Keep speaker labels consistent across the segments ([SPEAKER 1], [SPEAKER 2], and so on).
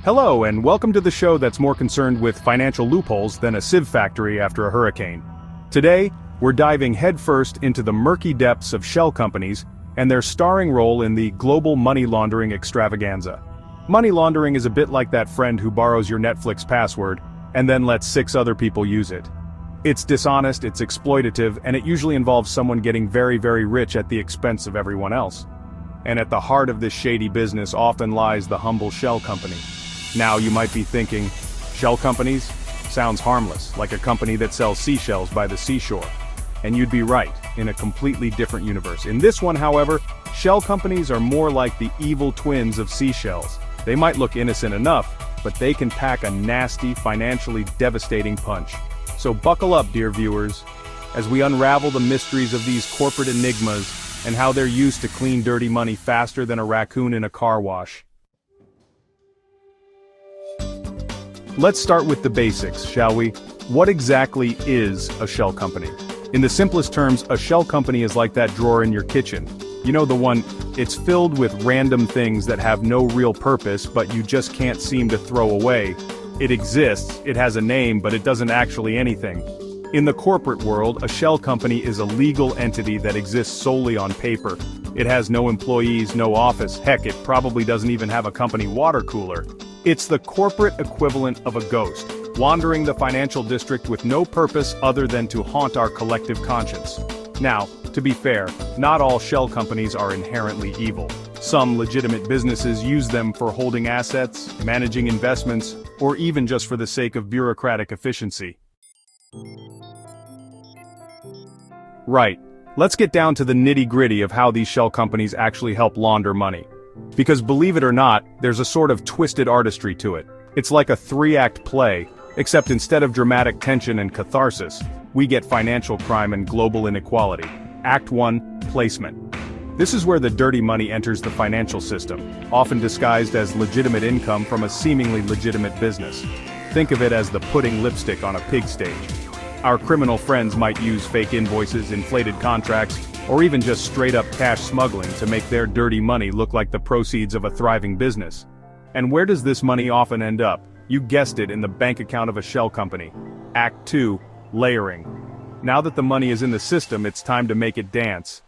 [SPEAKER 1] Hello and welcome to the show that's more concerned with financial loopholes than a sieve factory after a hurricane. Today, we're diving headfirst into the murky depths of shell companies and their starring role in the global money laundering extravaganza. Money laundering is a bit like that friend who borrows your Netflix password and then lets 6 other people use it. It's dishonest, it's exploitative, and it usually involves someone getting very, very rich at the expense of everyone else. And at the heart of this shady business often lies the humble shell company. Now you might be thinking, shell companies? Sounds harmless, like a company that sells seashells by the seashore. And you'd be right, in a completely different universe. In this one, however, shell companies are more like the evil twins of seashells. They might look innocent enough, but they can pack a nasty, financially devastating punch. So buckle up, dear viewers, as we unravel the mysteries of these corporate enigmas and how they're used to clean dirty money faster than a raccoon in a car wash. Let's start with the basics, shall we? What exactly is a shell company? In the simplest terms, a shell company is like that drawer in your kitchen. You know the one, it's filled with random things that have no real purpose but you just can't seem to throw away. It exists, it has a name, but it doesn't actually anything. In the corporate world, a shell company is a legal entity that exists solely on paper. It has no employees, no office, heck, it probably doesn't even have a company water cooler. It's the corporate equivalent of a ghost, wandering the financial district with no purpose other than to haunt our collective conscience. Now, to be fair, not all shell companies are inherently evil. Some legitimate businesses use them for holding assets, managing investments, or even just for the sake of bureaucratic efficiency. Right, let's get down to the nitty-gritty of how these shell companies actually help launder money. Because believe it or not, there's a sort of twisted artistry to it. It's like a 3-act play, except instead of dramatic tension and catharsis, we get financial crime and global inequality. Act 1, placement. This is where the dirty money enters the financial system, often disguised as legitimate income from a seemingly legitimate business. Think of it as the putting lipstick on a pig stage. Our criminal friends might use fake invoices, inflated contracts, or even just straight-up cash smuggling to make their dirty money look like the proceeds of a thriving business. And where does this money often end up? You guessed it, in the bank account of a shell company. Act 2, layering. Now that the money is in the system, it's time to make it dance.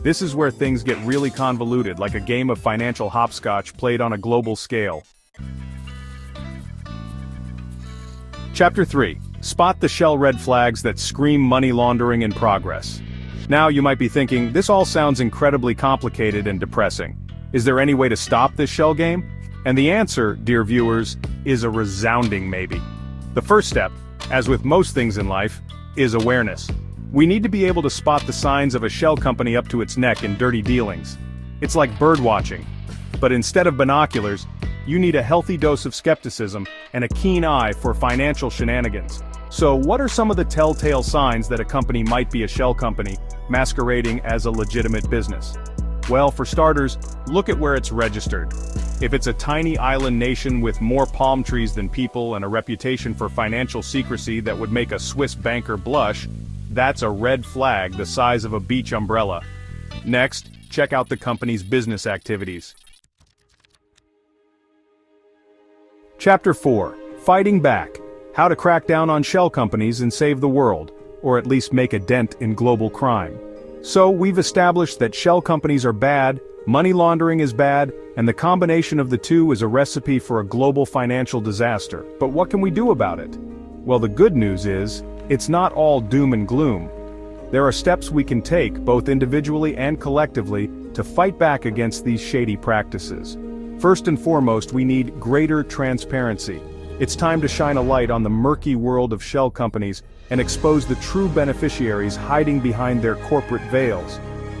[SPEAKER 1] This is where things get really convoluted, like a game of financial hopscotch played on a global scale. Chapter 3. Spot the shell red flags that scream money laundering in progress. Now you might be thinking, this all sounds incredibly complicated and depressing. Is there any way to stop this shell game? And the answer, dear viewers, is a resounding maybe. The first step, as with most things in life, is awareness. We need to be able to spot the signs of a shell company up to its neck in dirty dealings. It's like bird watching. But instead of binoculars, you need a healthy dose of skepticism and a keen eye for financial shenanigans. So what are some of the telltale signs that a company might be a shell company, masquerading as a legitimate business? Well, for starters, look at where it's registered. If it's a tiny island nation with more palm trees than people and a reputation for financial secrecy that would make a Swiss banker blush, that's a red flag the size of a beach umbrella. Next, check out the company's business activities. Chapter 4. Fighting Back. How to crack down on shell companies and save the world, or at least make a dent in global crime. So, we've established that shell companies are bad, money laundering is bad, and the combination of the two is a recipe for a global financial disaster. But what can we do about it? Well, the good news is, it's not all doom and gloom. There are steps we can take, both individually and collectively, to fight back against these shady practices. First and foremost, we need greater transparency. It's time to shine a light on the murky world of shell companies and expose the true beneficiaries hiding behind their corporate veils.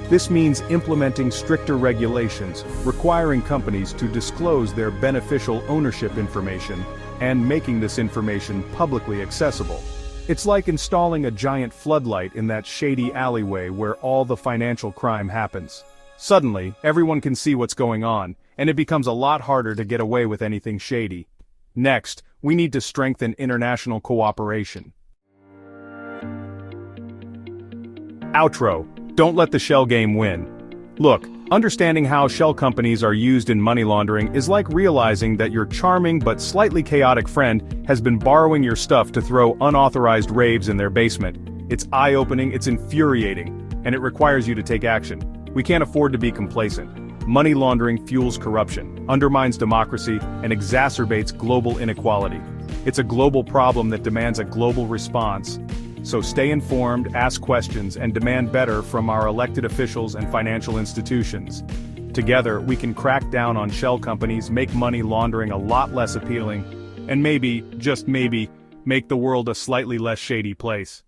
[SPEAKER 1] This means implementing stricter regulations, requiring companies to disclose their beneficial ownership information, and making this information publicly accessible. It's like installing a giant floodlight in that shady alleyway where all the financial crime happens. Suddenly, everyone can see what's going on, and it becomes a lot harder to get away with anything shady. Next, we need to strengthen international cooperation. Outro. Don't let the shell game win. Look, Understanding how shell companies are used in money laundering is like realizing that your charming but slightly chaotic friend has been borrowing your stuff to throw unauthorized raves in their basement. It's eye-opening, it's infuriating, and it requires you to take action. We can't afford to be complacent. Money laundering fuels corruption, undermines democracy, and exacerbates global inequality. It's a global problem that demands a global response. So stay informed, ask questions, and demand better from our elected officials and financial institutions. Together, we can crack down on shell companies, make money laundering a lot less appealing, and maybe, just maybe, make the world a slightly less shady place.